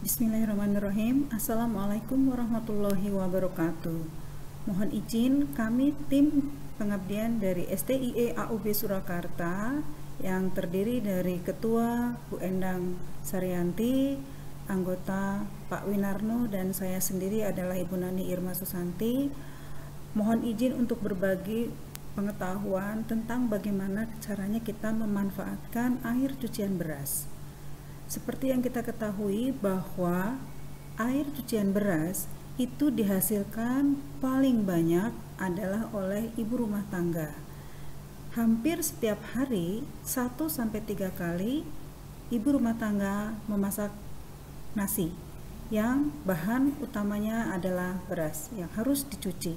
Bismillahirrahmanirrahim. Assalamualaikum warahmatullahi wabarakatuh. Mohon izin, kami tim pengabdian dari STIE AUB Surakarta yang terdiri dari Ketua Bu Endang Saryanti, anggota Pak Winarno, dan saya sendiri adalah Ibu Nani Irma Susanti. Mohon izin untuk berbagi pengetahuan tentang bagaimana caranya kita memanfaatkan air cucian beras. Seperti yang kita ketahui bahwa air cucian beras itu dihasilkan paling banyak adalah oleh ibu rumah tangga. Hampir setiap hari 1-3 kali ibu rumah tangga memasak nasi yang bahan utamanya adalah beras yang harus dicuci.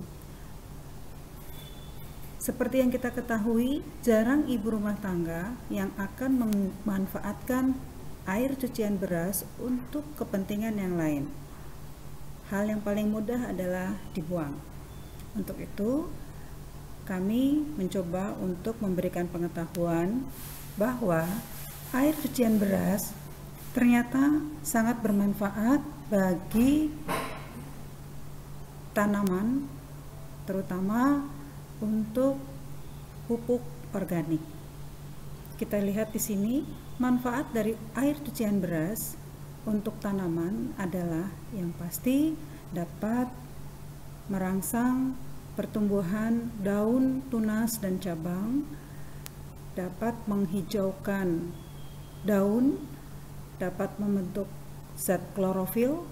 Seperti yang kita ketahui, jarang ibu rumah tangga yang akan memanfaatkan air cucian beras untuk kepentingan yang lain. Hal yang paling mudah adalah dibuang. Untuk itu, kami mencoba untuk memberikan pengetahuan bahwa air cucian beras ternyata sangat bermanfaat bagi tanaman, terutama untuk pupuk organik. Kita lihat di sini, manfaat dari air cucian beras untuk tanaman adalah yang pasti dapat merangsang pertumbuhan daun, tunas, dan cabang, dapat menghijaukan daun, dapat membentuk zat klorofil,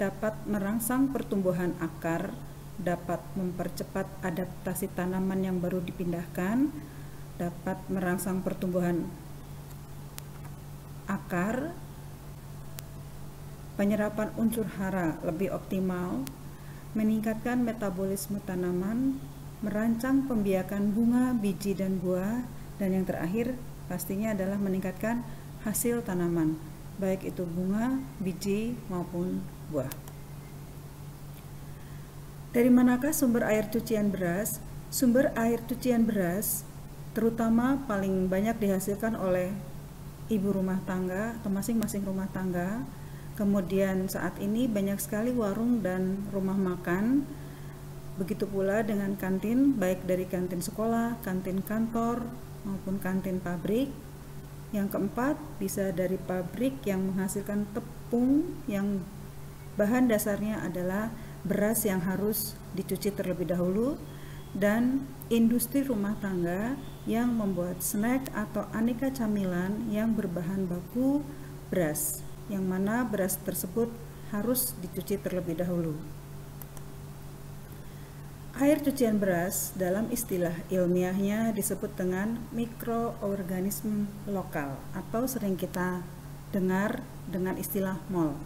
dapat merangsang pertumbuhan akar, dapat mempercepat adaptasi tanaman yang baru dipindahkan, dapat merangsang pertumbuhan akar, penyerapan unsur hara lebih optimal, meningkatkan metabolisme tanaman, merangsang pembiakan bunga, biji, dan buah, dan yang terakhir pastinya adalah meningkatkan hasil tanaman, baik itu bunga, biji, maupun buah. Dari manakah sumber air cucian beras? Sumber air cucian beras terutama paling banyak dihasilkan oleh ibu rumah tangga atau masing-masing rumah tangga. Kemudian saat ini banyak sekali warung dan rumah makan, begitu pula dengan kantin, baik dari kantin sekolah, kantin kantor, maupun kantin pabrik. Yang keempat, bisa dari pabrik yang menghasilkan tepung yang bahan dasarnya adalah beras yang harus dicuci terlebih dahulu, dan industri rumah tangga yang membuat snack atau aneka camilan yang berbahan baku beras, yang mana beras tersebut harus dicuci terlebih dahulu. Air cucian beras dalam istilah ilmiahnya disebut dengan mikroorganisme lokal atau sering kita dengar dengan istilah MOL.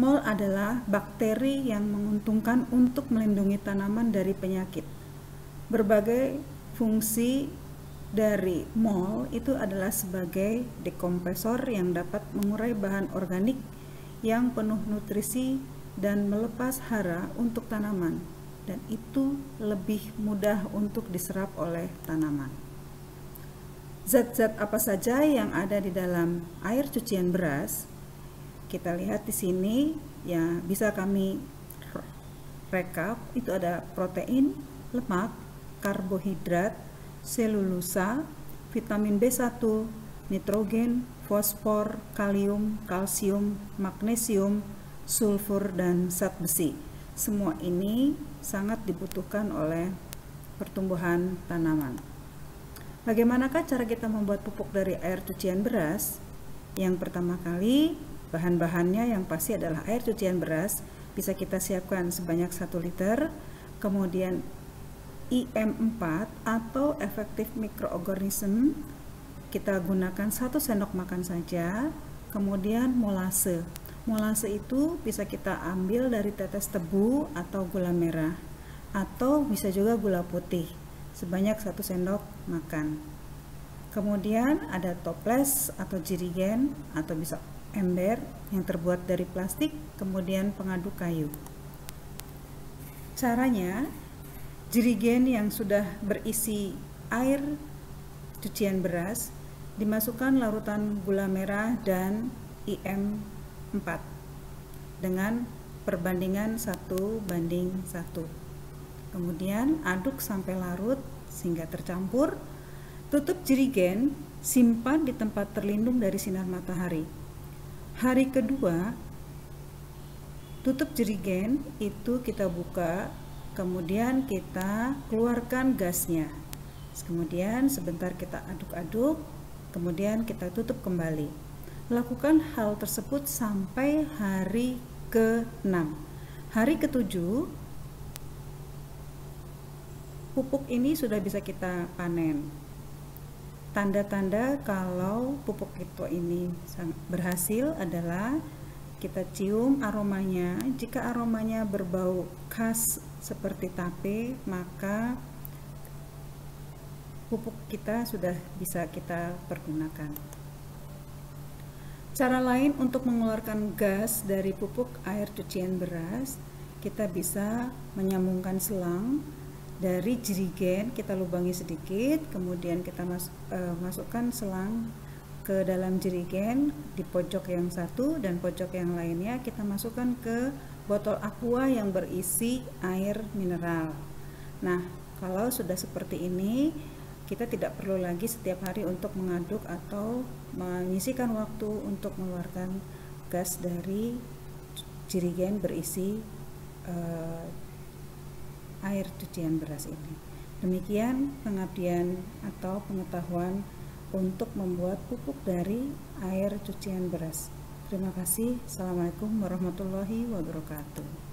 MOL adalah bakteri yang menguntungkan untuk melindungi tanaman dari penyakit. Berbagai fungsi dari MOL itu adalah sebagai dekompresor yang dapat mengurai bahan organik yang penuh nutrisi dan melepas hara untuk tanaman, dan itu lebih mudah untuk diserap oleh tanaman. Zat-zat apa saja yang ada di dalam air cucian beras? Kita lihat di sini ya, bisa kami rekap. Itu ada protein, lemak, karbohidrat, selulosa, vitamin B1, nitrogen, fosfor, kalium, kalsium, magnesium, sulfur, dan zat besi. Semua ini sangat dibutuhkan oleh pertumbuhan tanaman. Bagaimanakah cara kita membuat pupuk dari air cucian beras? Yang pertama kali, bahan-bahannya yang pasti adalah air cucian beras, bisa kita siapkan sebanyak 1 liter, kemudian IM4 atau efektif mikroorganisme kita gunakan 1 sendok makan saja, kemudian molase. Molase itu bisa kita ambil dari tetes tebu atau gula merah, atau bisa juga gula putih sebanyak 1 sendok makan. Kemudian ada toples atau jirigen atau bisa ember yang terbuat dari plastik, kemudian pengaduk kayu. Caranya, jirigen yang sudah berisi air cucian beras dimasukkan larutan gula merah dan IM4 dengan perbandingan 1:1. Kemudian aduk sampai larut sehingga tercampur. Tutup jerigen, simpan di tempat terlindung dari sinar matahari. Hari kedua, tutup jerigen itu kita buka, kemudian kita keluarkan gasnya. Kemudian sebentar kita aduk-aduk, kemudian kita tutup kembali. Lakukan hal tersebut sampai hari ke-6. Hari ke-7, pupuk ini sudah bisa kita panen. Tanda-tanda kalau pupuk itu ini berhasil adalah kita cium aromanya. Jika aromanya berbau khas seperti tape, maka pupuk kita sudah bisa kita pergunakan. Cara lain untuk mengeluarkan gas dari pupuk air cucian beras, kita bisa menyambungkan selang dari jerigen, kita lubangi sedikit, kemudian kita masukkan selang ke dalam jerigen di pojok yang satu, dan pojok yang lainnya kita masukkan ke botol aqua yang berisi air mineral. Nah, kalau sudah seperti ini, kita tidak perlu lagi setiap hari untuk mengaduk atau menyisihkan waktu untuk mengeluarkan gas dari jerigen berisi air cucian beras ini. Demikian pengabdian atau pengetahuan untuk membuat pupuk dari air cucian beras. Terima kasih. Assalamualaikum warahmatullahi wabarakatuh.